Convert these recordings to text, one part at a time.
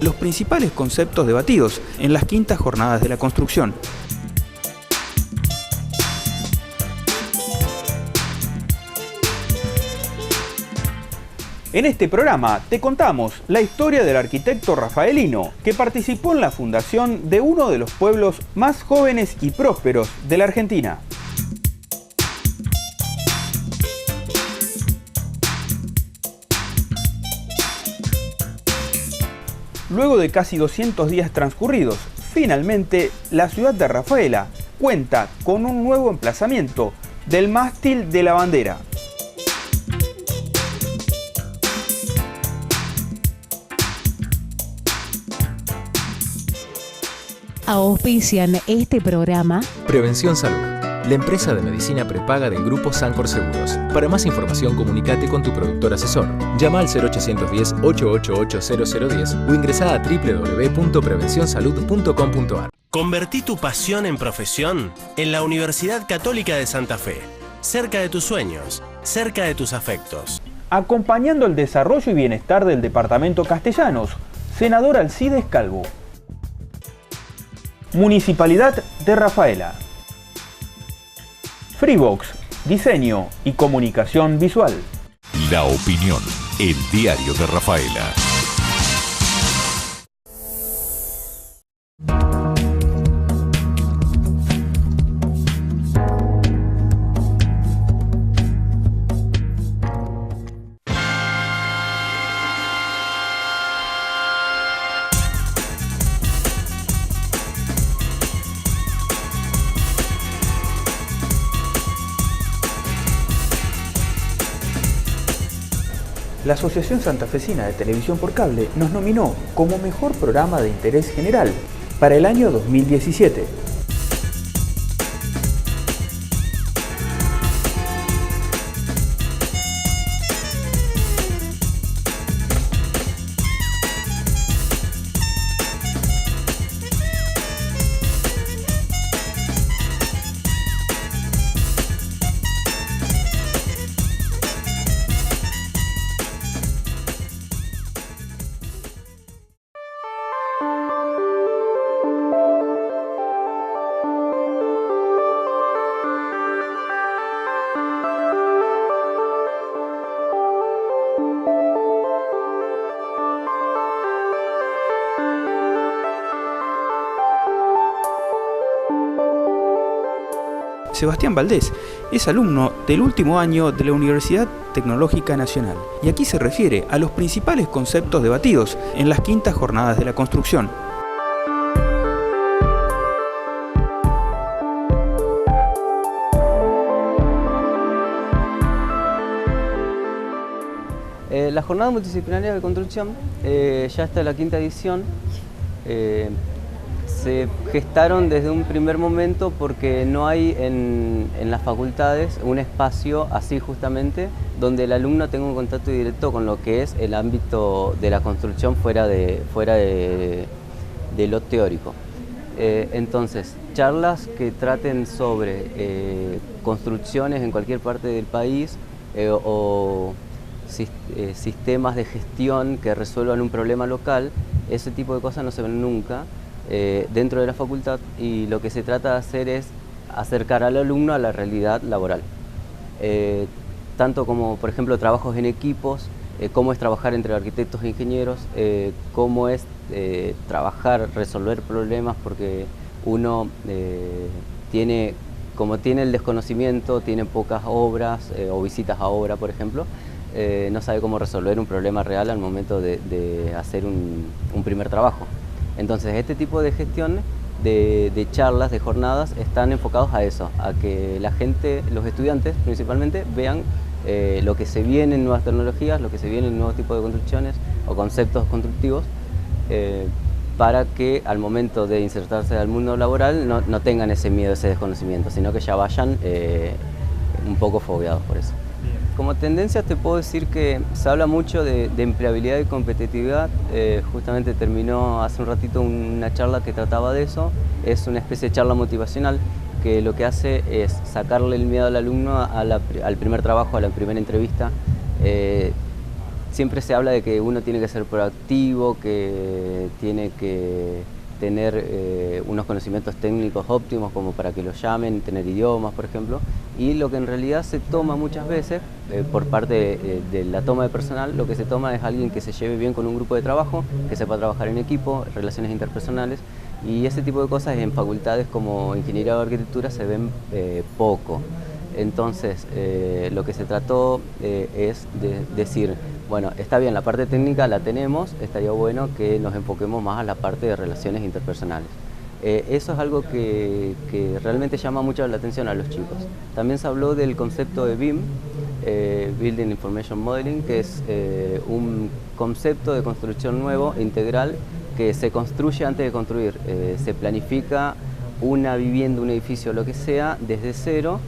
Los principales conceptos debatidos en las quintas jornadas de la construcción. En este programa te contamos la historia del arquitecto rafaelino que participó en la fundación de uno de los pueblos más jóvenes y prósperos de la Argentina. Luego de casi 200 días transcurridos, finalmente la ciudad de Rafaela cuenta con un nuevo emplazamiento del mástil de la bandera. Auspician este programa Prevención Salud, la empresa de medicina prepaga del Grupo Sancor Seguros. Para más información, comunícate con tu productor asesor. Llama al 0810-888-0010 o ingresá a www.prevencionsalud.com.ar. Convertí tu pasión en profesión en la Universidad Católica de Santa Fe. Cerca de tus sueños, cerca de tus afectos. Acompañando el desarrollo y bienestar del departamento Castellanos, senador Alcides Calvo. Municipalidad de Rafaela. Freebox, diseño y comunicación visual. La Opinión, el diario de Rafaela. La Asociación Santafesina de Televisión por Cable nos nominó como mejor programa de interés general para el año 2017. Sebastián Valdés es alumno del último año de la Universidad Tecnológica Nacional y aquí se refiere a los principales conceptos debatidos en las quintas jornadas de la construcción. La jornada multidisciplinaria de construcción ya está en la quinta edición. Se gestaron desde un primer momento porque no hay en las facultades un espacio así justamente donde el alumno tenga un contacto directo con lo que es el ámbito de la construcción fuera de lo teórico. Entonces, charlas que traten sobre construcciones en cualquier parte del país o sistemas de gestión que resuelvan un problema local, ese tipo de cosas no se ven nunca dentro de la facultad, y lo que se trata de hacer es acercar al alumno a la realidad laboral. Tanto como, por ejemplo, trabajos en equipos, cómo es trabajar entre arquitectos e ingenieros, cómo es trabajar, resolver problemas, porque uno como tiene el desconocimiento, tiene pocas obras o visitas a obra, por ejemplo, no sabe cómo resolver un problema real al momento de hacer un primer trabajo. Entonces, este tipo de gestión de charlas, de jornadas, están enfocados a eso, a que la gente, los estudiantes principalmente, vean lo que se viene en nuevas tecnologías, lo que se viene en nuevos tipos de construcciones o conceptos constructivos, para que al momento de insertarse al mundo laboral no tengan ese miedo, ese desconocimiento, sino que ya vayan un poco fogueados por eso. Como tendencias te puedo decir que se habla mucho de empleabilidad y competitividad. Justamente terminó hace un ratito una charla que trataba de eso. Es una especie de charla motivacional que lo que hace es sacarle el miedo al alumno al primer trabajo, a la primera entrevista. Siempre se habla de que uno tiene que ser proactivo, que tiene que tener unos conocimientos técnicos óptimos como para que lo llamen, tener idiomas, por ejemplo. Y lo que en realidad se toma muchas veces, por parte de la toma de personal, lo que se toma es alguien que se lleve bien con un grupo de trabajo, que sepa trabajar en equipo, relaciones interpersonales, y ese tipo de cosas en facultades como Ingeniería o Arquitectura se ven poco. Entonces, lo que se trató es de decir, bueno, está bien, la parte técnica la tenemos, estaría bueno que nos enfoquemos más a la parte de relaciones interpersonales. Eso es algo que realmente llama mucho la atención a los chicos. También se habló del concepto de BIM, Building Information Modeling, que es un concepto de construcción nuevo, integral, que se construye antes de construir. Se planifica una vivienda, un edificio, lo que sea, desde cero,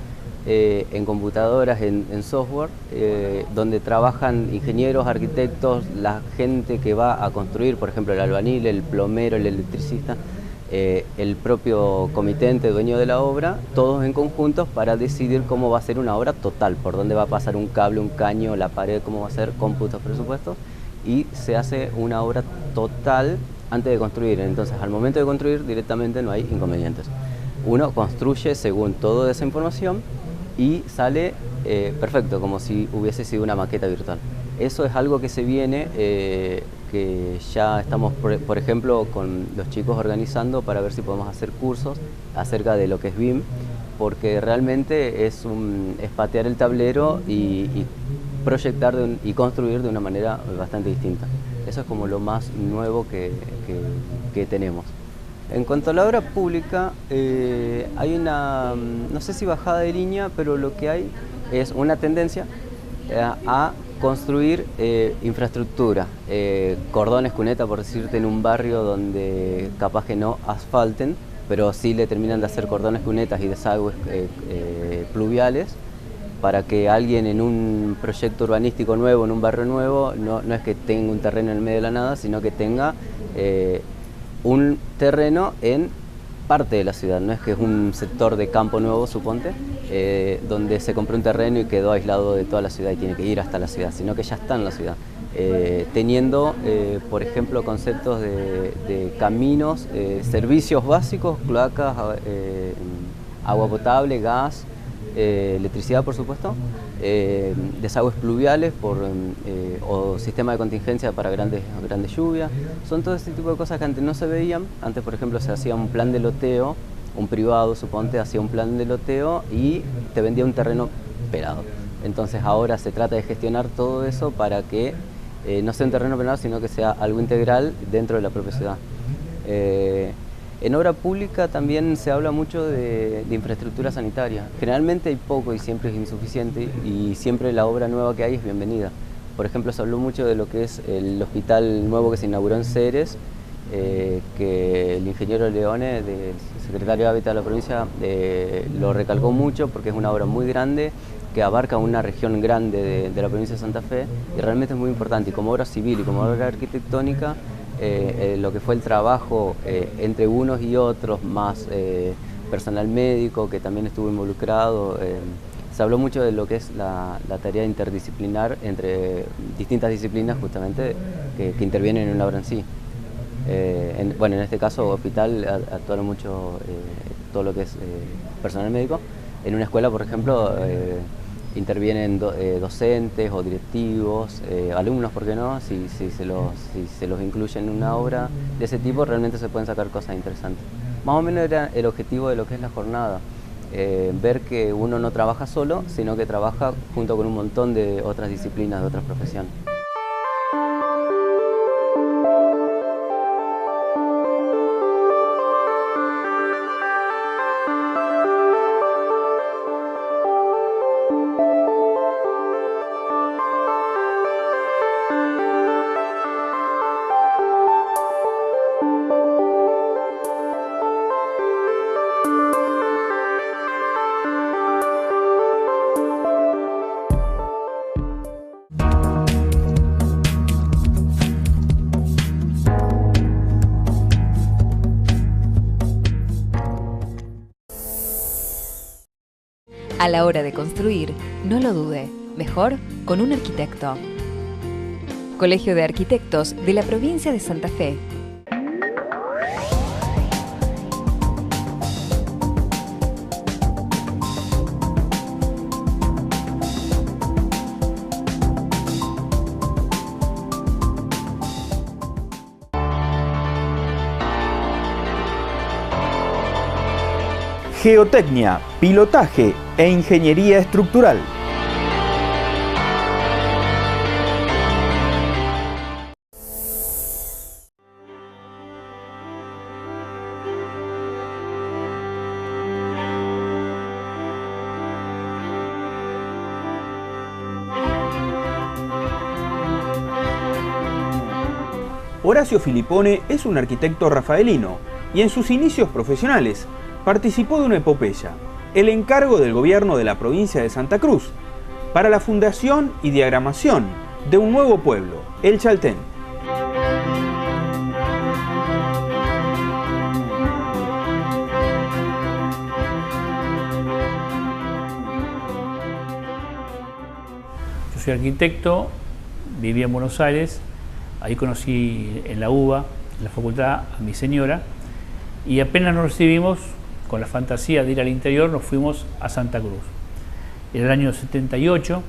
en computadoras, en software, donde trabajan ingenieros, arquitectos, la gente que va a construir, por ejemplo, el albañil, el plomero, el electricista, el propio comitente, dueño de la obra, todos en conjunto para decidir cómo va a ser una obra total, por dónde va a pasar un cable, un caño, la pared, cómo va a ser, cómputos, presupuestos, y se hace una obra total antes de construir. Entonces, al momento de construir directamente no hay inconvenientes. Uno construye según toda esa información y sale perfecto, como si hubiese sido una maqueta virtual. Eso es algo que se viene, que ya estamos, por ejemplo, con los chicos organizando para ver si podemos hacer cursos acerca de lo que es BIM, porque realmente es patear el tablero y proyectar y construir de una manera bastante distinta. Eso es como lo más nuevo que tenemos. En cuanto a la obra pública, hay una, no sé si bajada de línea, pero lo que hay es una tendencia a construir infraestructura, cordones cuneta, por decirte, en un barrio donde capaz que no asfalten, pero sí le terminan de hacer cordones cunetas y desagües pluviales, para que alguien en un proyecto urbanístico nuevo, en un barrio nuevo, no es que tenga un terreno en el medio de la nada, sino que tenga un terreno en parte de la ciudad, no es que es un sector de campo nuevo, suponte, donde se compró un terreno y quedó aislado de toda la ciudad y tiene que ir hasta la ciudad, sino que ya está en la ciudad, teniendo, por ejemplo, conceptos de caminos, servicios básicos, cloacas, agua potable, gas, electricidad, por supuesto, desagües pluviales o sistema de contingencia para grandes lluvias. Son todo este tipo de cosas que antes no se veían. Antes, por ejemplo, se hacía un plan de loteo, un privado, suponte, hacía un plan de loteo y te vendía un terreno pelado. Entonces ahora se trata de gestionar todo eso para que no sea un terreno pelado, sino que sea algo integral dentro de la propia ciudad. En obra pública también se habla mucho de infraestructura sanitaria. Generalmente hay poco y siempre es insuficiente, y siempre la obra nueva que hay es bienvenida. Por ejemplo, se habló mucho de lo que es el hospital nuevo que se inauguró en Ceres, que el ingeniero Leone, secretario de Hábitat de la provincia, lo recalcó mucho porque es una obra muy grande que abarca una región grande de la provincia de Santa Fe, y realmente es muy importante. Y como obra civil y como obra arquitectónica, lo que fue el trabajo entre unos y otros, más personal médico que también estuvo involucrado, se habló mucho de lo que es la tarea interdisciplinar entre distintas disciplinas justamente que intervienen en una obra en sí. Bueno, en este caso hospital actuaron mucho todo lo que es personal médico. En una escuela, por ejemplo, intervienen docentes o directivos, alumnos, ¿por qué no? Si se los incluye en una obra de ese tipo, realmente se pueden sacar cosas interesantes. Más o menos era el objetivo de lo que es la jornada, ver que uno no trabaja solo, sino que trabaja junto con un montón de otras disciplinas, de otras profesiones. A la hora de construir, no lo dude, mejor con un arquitecto. Colegio de Arquitectos de la provincia de Santa Fe. Geotecnia, pilotaje e ingeniería estructural. Horacio Filipone es un arquitecto rafaelino y en sus inicios profesionales participó de una epopeya, el encargo del gobierno de la provincia de Santa Cruz, para la fundación y diagramación de un nuevo pueblo, el Chaltén. Yo soy arquitecto, vivía en Buenos Aires, ahí conocí en la UBA, en la facultad, a mi señora, y apenas nos recibimos, con la fantasía de ir al interior, nos fuimos a Santa Cruz. En el año 78,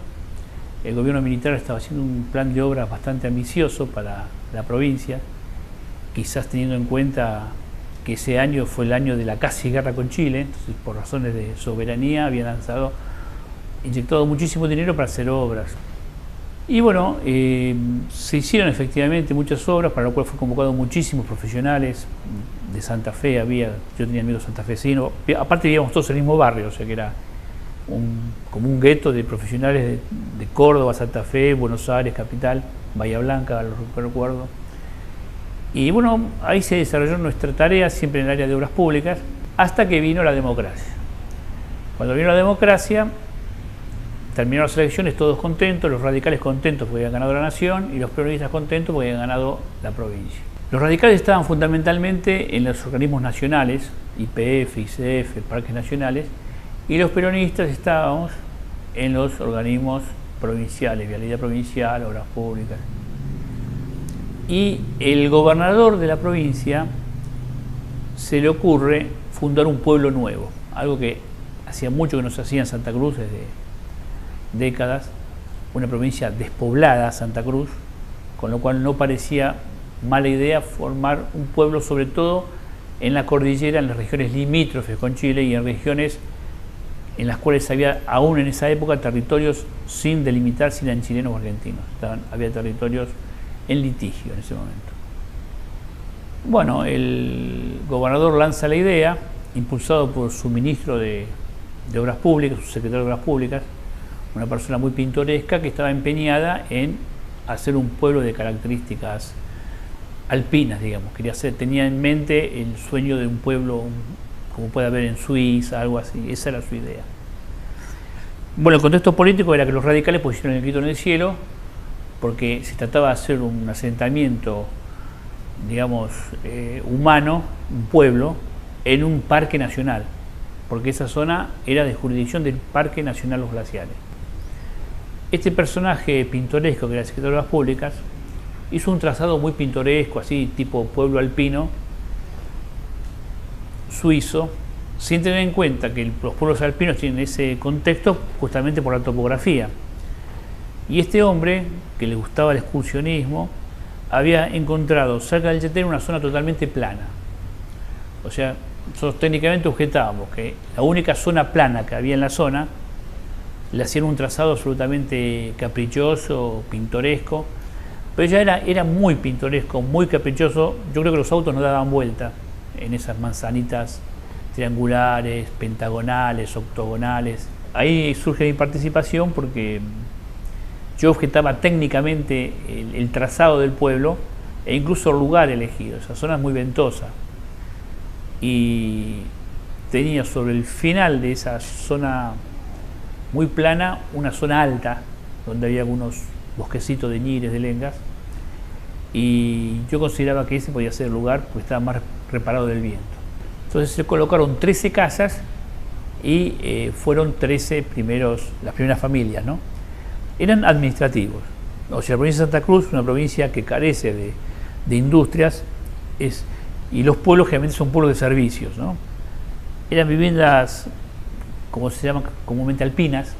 el gobierno militar estaba haciendo un plan de obras bastante ambicioso para la provincia, quizás teniendo en cuenta que ese año fue el año de la casi guerra con Chile, entonces por razones de soberanía habían inyectado muchísimo dinero para hacer obras. Y bueno, se hicieron efectivamente muchas obras, para lo cual fue convocado muchísimos profesionales de Santa Fe. Yo tenía amigos santafesinos, aparte vivíamos todos en el mismo barrio, o sea que era como un gueto de profesionales de Córdoba, Santa Fe, Buenos Aires, capital, Bahía Blanca, lo recuerdo. Y bueno, ahí se desarrolló nuestra tarea, siempre en el área de obras públicas, hasta que vino la democracia. Cuando vino la democracia, terminaron las elecciones todos contentos, los radicales contentos porque habían ganado la nación y los peronistas contentos porque habían ganado la provincia. Los radicales estaban fundamentalmente en los organismos nacionales, YPF, ICF, parques nacionales, y los peronistas estábamos en los organismos provinciales, vialidad provincial, obras públicas. Y el gobernador de la provincia se le ocurre fundar un pueblo nuevo, algo que hacía mucho que no se hacía en Santa Cruz, desde décadas, una provincia despoblada, Santa Cruz, con lo cual no parecía mala idea formar un pueblo, sobre todo en la cordillera, en las regiones limítrofes con Chile y en regiones en las cuales había aún en esa época territorios sin delimitar si eran chilenos o argentinos. Había territorios en litigio en ese momento. Bueno, el gobernador lanza la idea, impulsado por su ministro de Obras Públicas, su secretario de Obras Públicas, una persona muy pintoresca que estaba empeñada en hacer un pueblo de características alpinas, digamos. Tenía en mente el sueño de un pueblo como puede haber en Suiza, algo así. Esa era su idea. Bueno, el contexto político era que los radicales pusieron el grito en el cielo porque se trataba de hacer un asentamiento, digamos, humano, un pueblo, en un parque nacional, porque esa zona era de jurisdicción del Parque Nacional Los Glaciares. Este personaje pintoresco, que era el secretario de Obras Públicas, hizo un trazado muy pintoresco, así tipo pueblo alpino, suizo, sin tener en cuenta que los pueblos alpinos tienen ese contexto justamente por la topografía. Y este hombre, que le gustaba el excursionismo, había encontrado cerca del Chaltén una zona totalmente plana. O sea, nosotros técnicamente objetábamos que la única zona plana que había en la zona le hacían un trazado absolutamente caprichoso, pintoresco, pero ya era muy pintoresco, muy caprichoso. Yo creo que los autos no daban vuelta en esas manzanitas triangulares, pentagonales, octogonales. Ahí surge mi participación porque yo objetaba técnicamente el trazado del pueblo e incluso el lugar elegido. Esa zona es muy ventosa y tenía sobre el final de esa zona muy plana una zona alta donde había algunos bosquecitos de ñires, de lengas, y yo consideraba que ese podía ser el lugar porque estaba más reparado del viento. Entonces se colocaron 13 casas y fueron 13 las primeras familias, ¿no? Eran administrativos. O sea, la provincia de Santa Cruz es una provincia que carece de industrias y los pueblos generalmente son pueblos de servicios, ¿no? Eran viviendas, como se llaman comúnmente, alpinas,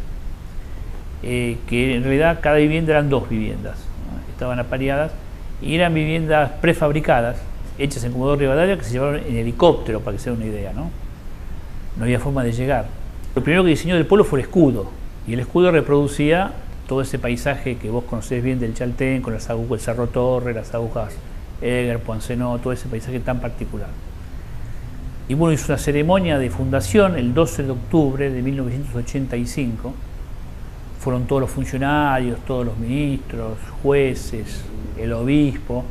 que en realidad cada vivienda eran 2 viviendas, ¿no? Estaban apareadas y eran viviendas prefabricadas, hechas en Comodoro Rivadavia, que se llevaron en helicóptero, para que se den una idea, ¿no? No había forma de llegar. Lo primero que diseñó del pueblo fue el escudo, y el escudo reproducía todo ese paisaje que vos conocés bien del Chaltén, con el Cerro Torre, las agujas Eger, Poincenot, todo ese paisaje tan particular. Y bueno, hizo una ceremonia de fundación el 12 de octubre de 1985. Fueron todos los funcionarios, todos los ministros, jueces, el obispo,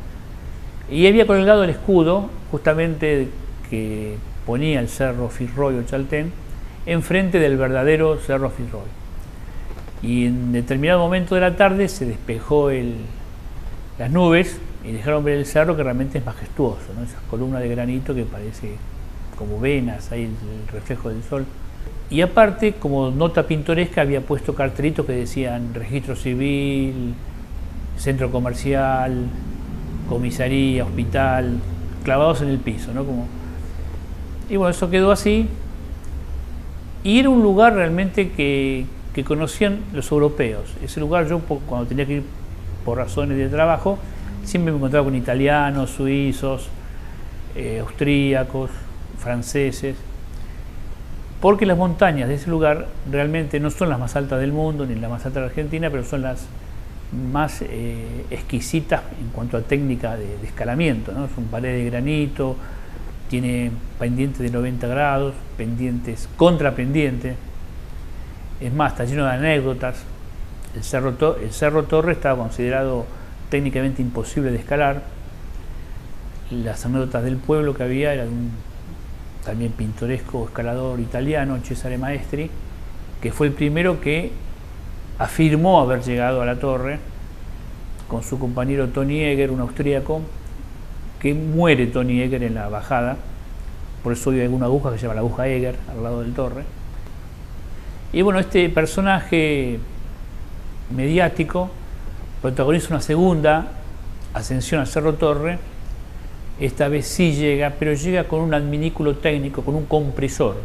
y había colgado el escudo justamente que ponía el Cerro Fitzroy o Chaltén enfrente del verdadero Cerro Fitzroy. Y en determinado momento de la tarde se despejó las nubes y dejaron ver el cerro, que realmente es majestuoso, ¿no? Esas columnas de granito que parece como venas, ahí el reflejo del sol. Y aparte, como nota pintoresca, había puesto cartelitos que decían registro civil, centro comercial, comisaría, hospital, clavados en el piso, ¿no? Y bueno, eso quedó así. Y era un lugar realmente que conocían los europeos. Ese lugar yo, cuando tenía que ir por razones de trabajo, siempre me encontraba con italianos, suizos, austríacos, franceses, porque las montañas de ese lugar realmente no son las más altas del mundo, ni las más altas de Argentina, pero son las más exquisitas en cuanto a técnica de escalamiento, ¿no? Son paredes de granito, tiene pendientes de 90 grados, pendientes, contrapendientes. Es más, está lleno de anécdotas. El Cerro Torre estaba considerado técnicamente imposible de escalar. Las anécdotas del pueblo que había era de un también pintoresco escalador italiano, Cesare Maestri, que fue el primero que afirmó haber llegado a la torre con su compañero Toni Eger, un austríaco, que muere Toni Eger en la bajada. Por eso hay alguna aguja que se llama la aguja Eger al lado del torre. Y bueno, este personaje mediático protagoniza una segunda ascensión al Cerro Torre. Esta vez sí llega, pero llega con un adminículo técnico, con un compresor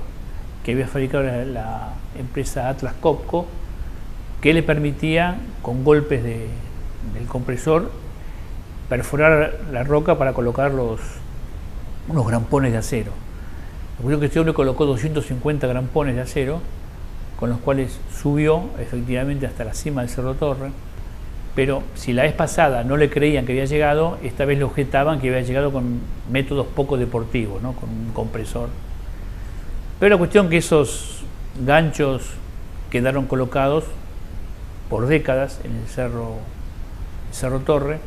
que había fabricado la empresa Atlas Copco, que le permitía, con golpes del compresor, perforar la roca para colocar unos grampones de acero. Recuerdo que este hombre colocó 250 grampones de acero, con los cuales subió efectivamente hasta la cima del Cerro Torre. Pero si la vez pasada no le creían que había llegado, esta vez le objetaban que había llegado con métodos poco deportivos, ¿no? Con un compresor. Pero la cuestión que esos ganchos quedaron colocados por décadas en el Cerro Torre,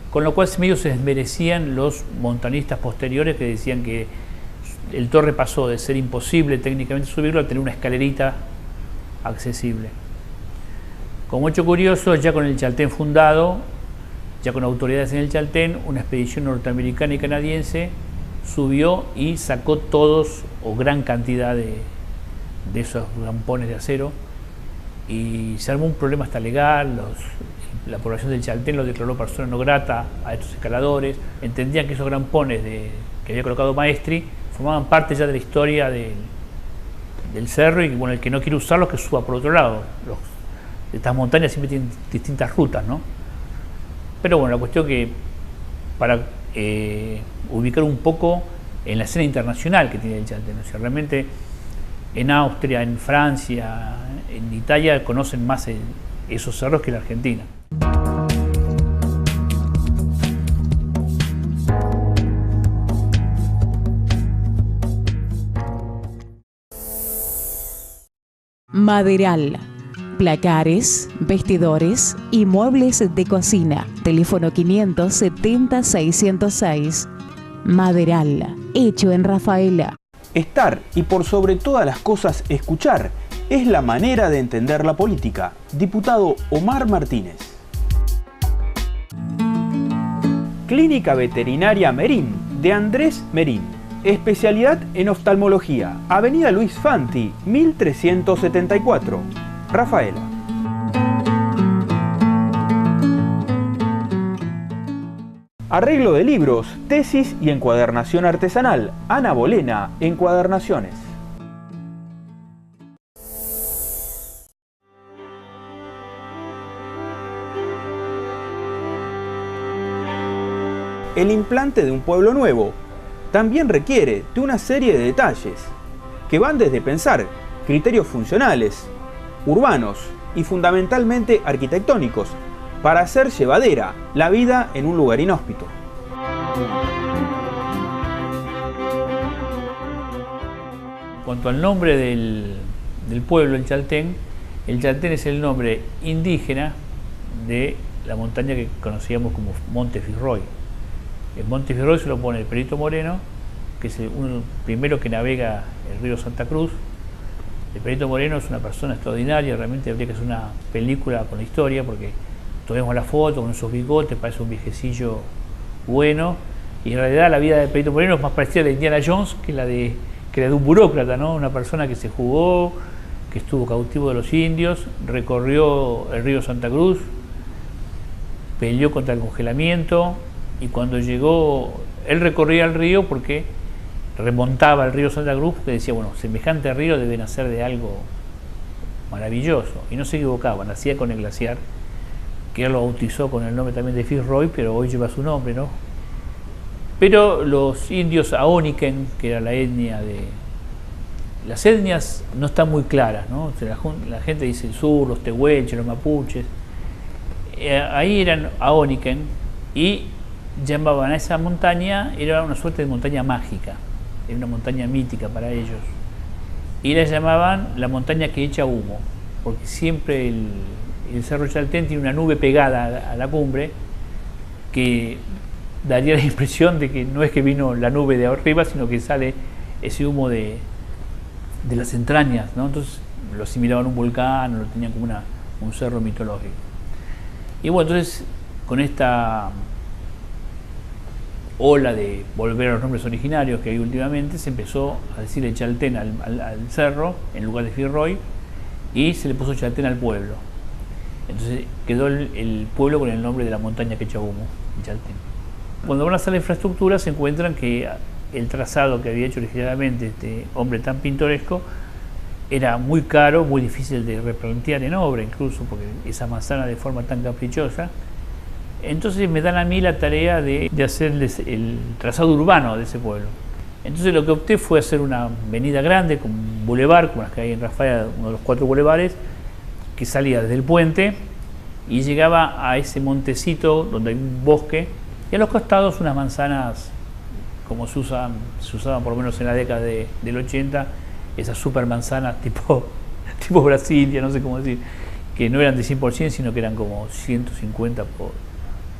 con lo cual medio se desmerecían los montañistas posteriores que decían que el Torre pasó de ser imposible técnicamente subirlo a tener una escalerita accesible. Como hecho curioso, ya con el Chaltén fundado, ya con autoridades en el Chaltén, una expedición norteamericana y canadiense subió y sacó todos o gran cantidad de esos grampones de acero, y se armó un problema hasta legal. La población del Chaltén lo declaró persona no grata a estos escaladores. Entendían que esos grampones que había colocado Maestri formaban parte ya de la historia del cerro, y bueno, el que no quiere usarlos que suba por otro lado. Estas montañas siempre tienen distintas rutas, ¿no? Pero bueno, la cuestión que para ubicar un poco en la escena internacional que tiene el Chaltén, o sea, realmente en Austria, en Francia, en Italia conocen más esos cerros que en la Argentina. Maderal. Placares, vestidores y muebles de cocina. Teléfono 570-606. Maderal, hecho en Rafaela. Estar y por sobre todas las cosas escuchar es la manera de entender la política. Diputado Omar Martínez. Clínica Veterinaria Merín, de Andrés Merín. Especialidad en oftalmología. Avenida Luis Fanti, 1374. Rafaela. Arreglo de libros, tesis y encuadernación artesanal. Ana Bolena, Encuadernaciones. El implante de un pueblo nuevo también requiere de una serie de detalles que van desde pensar criterios funcionales, urbanos y fundamentalmente arquitectónicos para hacer llevadera la vida en un lugar inhóspito. En cuanto al nombre del pueblo, el Chaltén es el nombre indígena de la montaña que conocíamos como Monte Fitzroy. El Monte Fitzroy se lo pone el Perito Moreno, que es el primero que navega el río Santa Cruz. El Perito Moreno es una persona extraordinaria, realmente habría que hacer una película con la historia, porque tomemos la foto con esos bigotes, parece un viejecillo bueno, y en realidad la vida de Perito Moreno es más parecida a la de Indiana Jones que la de un burócrata, ¿no? Una persona que se jugó, que estuvo cautivo de los indios, recorrió el río Santa Cruz, peleó contra el congelamiento, y cuando llegó, él recorría el río porque remontaba el río Santa Cruz, que decía, bueno, semejante río debe nacer de algo maravilloso, y no se equivocaba, nacía con el glaciar, que él lo bautizó con el nombre también de Fitzroy, pero hoy lleva su nombre, ¿no? Pero los indios Aoniken, que era la etnia de... Las etnias no están muy claras, ¿no? O sea, la gente dice el sur, los tehuelches, los mapuches, ahí eran Aoniken, y llamaban a esa montaña, era una suerte de montaña mágica, era una montaña mítica para ellos, y la llamaban la montaña que echa humo, porque siempre el Cerro Chaltén tiene una nube pegada a la cumbre que daría la impresión de que no es que vino la nube de arriba, sino que sale ese humo de las entrañas, ¿no? Entonces lo asimilaban a un volcán, lo tenían como un cerro mitológico. Y bueno, entonces con esta ola de volver a los nombres originarios que hay últimamente, se empezó a decir el Chaltén al cerro en lugar de Fitzroy, y se le puso Chaltén al pueblo. Entonces quedó el pueblo con el nombre de la montaña que echa humo, el Chaltén. Cuando van a hacer la infraestructura se encuentran que el trazado que había hecho originalmente este hombre tan pintoresco era muy caro, muy difícil de replantear en obra, incluso porque esa manzana de forma tan caprichosa. Entonces me dan a mí la tarea de hacerles el trazado urbano de ese pueblo. Entonces lo que opté fue hacer una avenida grande con un bulevar, como las que hay en Rafaela, uno de los 4 bulevares, que salía desde el puente y llegaba a ese montecito donde hay un bosque, y a los costados unas manzanas como se usaban por lo menos en la década del 80, esas super manzanas tipo Brasilia, no sé cómo decir, que no eran de 100%, sino que eran como 150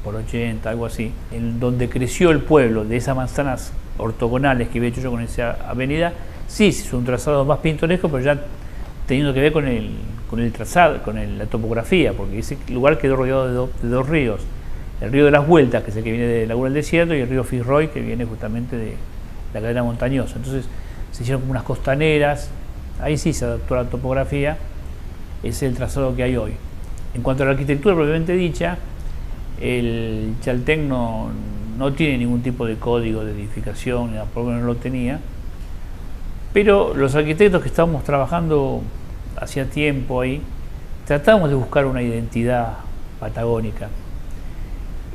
por 80, algo así, en donde creció el pueblo, de esas manzanas ortogonales que había hecho yo con esa avenida. Sí, es un trazado más pintoresco, pero ya teniendo que ver con el trazado, con la topografía, porque ese lugar quedó rodeado de dos ríos, el río de las Vueltas, que es el que viene de Laguna del Desierto, y el río Fitzroy, que viene justamente de la cadena montañosa. Entonces se hicieron como unas costaneras, ahí sí se adaptó la topografía, es el trazado que hay hoy. En cuanto a la arquitectura propiamente dicha, el Chaltén no tiene ningún tipo de código de edificación, por lo menos no lo tenía, Pero los arquitectos que estábamos trabajando hacía tiempo ahí, tratábamos de buscar una identidad patagónica.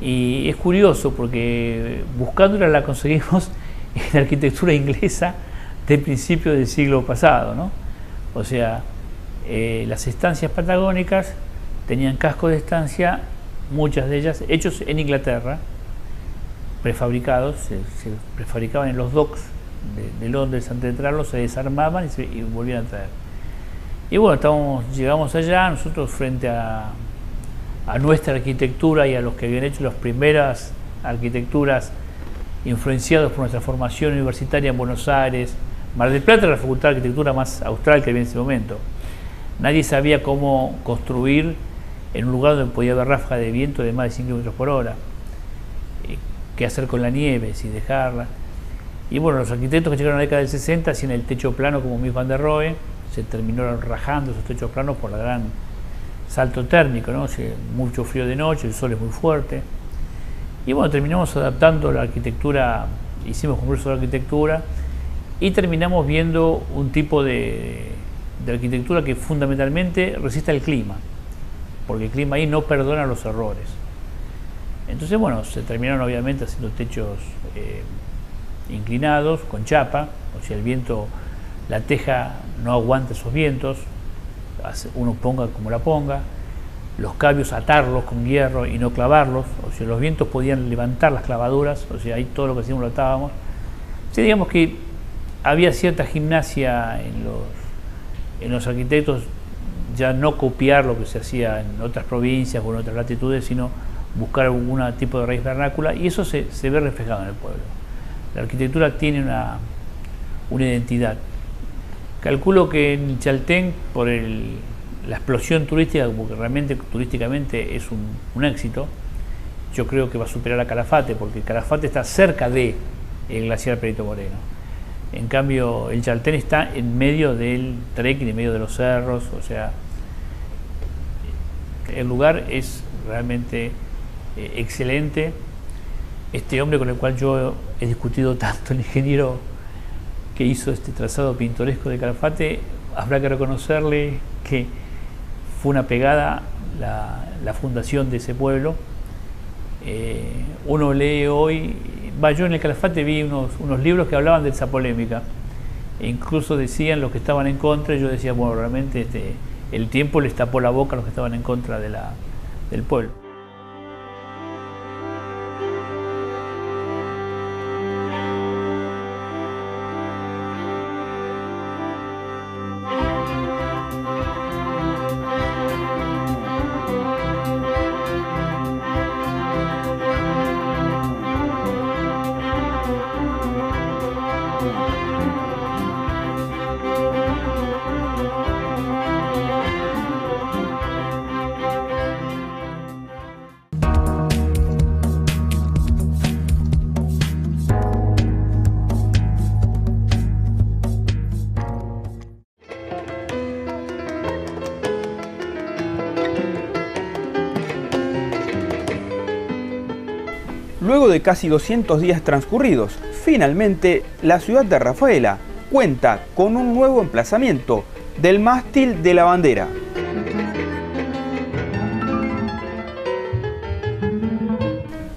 Y es curioso porque buscándola la conseguimos en la arquitectura inglesa del principio del siglo pasado, ¿no? O sea, las estancias patagónicas tenían cascos de estancia, muchas de ellas hechos en Inglaterra, prefabricados, se prefabricaban en los docks de Londres antes de traerlos, se desarmaban y volvían a traer. Y bueno, llegamos allá, nosotros frente a nuestra arquitectura y a los que habían hecho las primeras arquitecturas influenciados por nuestra formación universitaria en Buenos Aires. Mar del Plata era la facultad de arquitectura más austral que había en ese momento. Nadie sabía cómo construir en un lugar donde podía haber ráfagas de viento de más de 100 km por hora. Qué hacer con la nieve, si dejarla. Y bueno, los arquitectos que llegaron a la década del 60 hacían el techo plano como Mies van der Rohe, se terminaron rajando esos techos planos por el gran salto térmico, ¿no? Mucho frío de noche, el sol es muy fuerte. Y bueno, terminamos adaptando la arquitectura, hicimos congresos de arquitectura y terminamos viendo un tipo de arquitectura que fundamentalmente resiste al clima, porque el clima ahí no perdona los errores. Entonces, bueno, se terminaron obviamente haciendo techos inclinados, con chapa, o sea, el viento, la teja no aguanta esos vientos, uno ponga como la ponga, los cabios atarlos con hierro y no clavarlos, o sea, los vientos podían levantar las clavaduras, o sea, ahí todo lo que hacíamos lo atábamos. O sea, digamos que había cierta gimnasia en los arquitectos, ya no copiar lo que se hacía en otras provincias o en otras latitudes, sino buscar algún tipo de raíz vernácula, y eso se ve reflejado en el pueblo. La arquitectura tiene una identidad. Calculo que en Chaltén, por la explosión turística, porque realmente turísticamente es un éxito, yo creo que va a superar a Calafate, porque Calafate está cerca del glaciar Perito Moreno. En cambio, el Chaltén está en medio del trekking, en medio de los cerros, o sea, el lugar es realmente excelente. Este hombre con el cual yo he discutido tanto, el ingeniero que hizo este trazado pintoresco de Calafate, habrá que reconocerle que fue una pegada la fundación de ese pueblo. Uno lee hoy, yo en el Calafate vi unos libros que hablaban de esa polémica, e incluso decían los que estaban en contra, y yo decía, bueno, realmente el tiempo les tapó la boca a los que estaban en contra del pueblo. Luego de casi 200 días transcurridos, finalmente la ciudad de Rafaela cuenta con un nuevo emplazamiento del mástil de la bandera.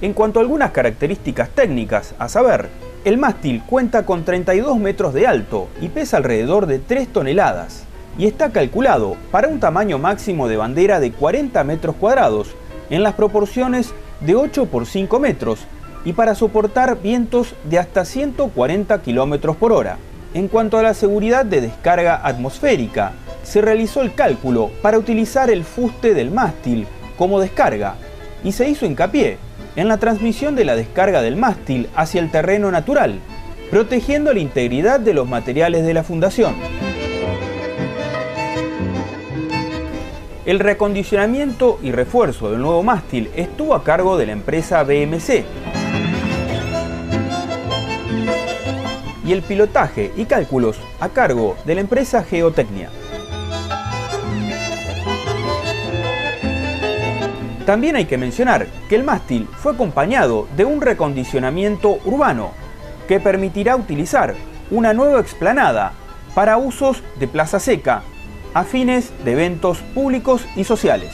En cuanto a algunas características técnicas, a saber, el mástil cuenta con 32 metros de alto y pesa alrededor de 3 toneladas, y está calculado para un tamaño máximo de bandera de 40 metros cuadrados, en las proporciones de 8 por 5 metros y para soportar vientos de hasta 140 km por hora. En cuanto a la seguridad de descarga atmosférica, se realizó el cálculo para utilizar el fuste del mástil como descarga y se hizo hincapié en la transmisión de la descarga del mástil hacia el terreno natural, protegiendo la integridad de los materiales de la fundación. El reacondicionamiento y refuerzo del nuevo mástil estuvo a cargo de la empresa BMC. Y el pilotaje y cálculos a cargo de la empresa Geotecnia. También hay que mencionar que el mástil fue acompañado de un reacondicionamiento urbano que permitirá utilizar una nueva explanada para usos de plaza seca, a fines de eventos públicos y sociales.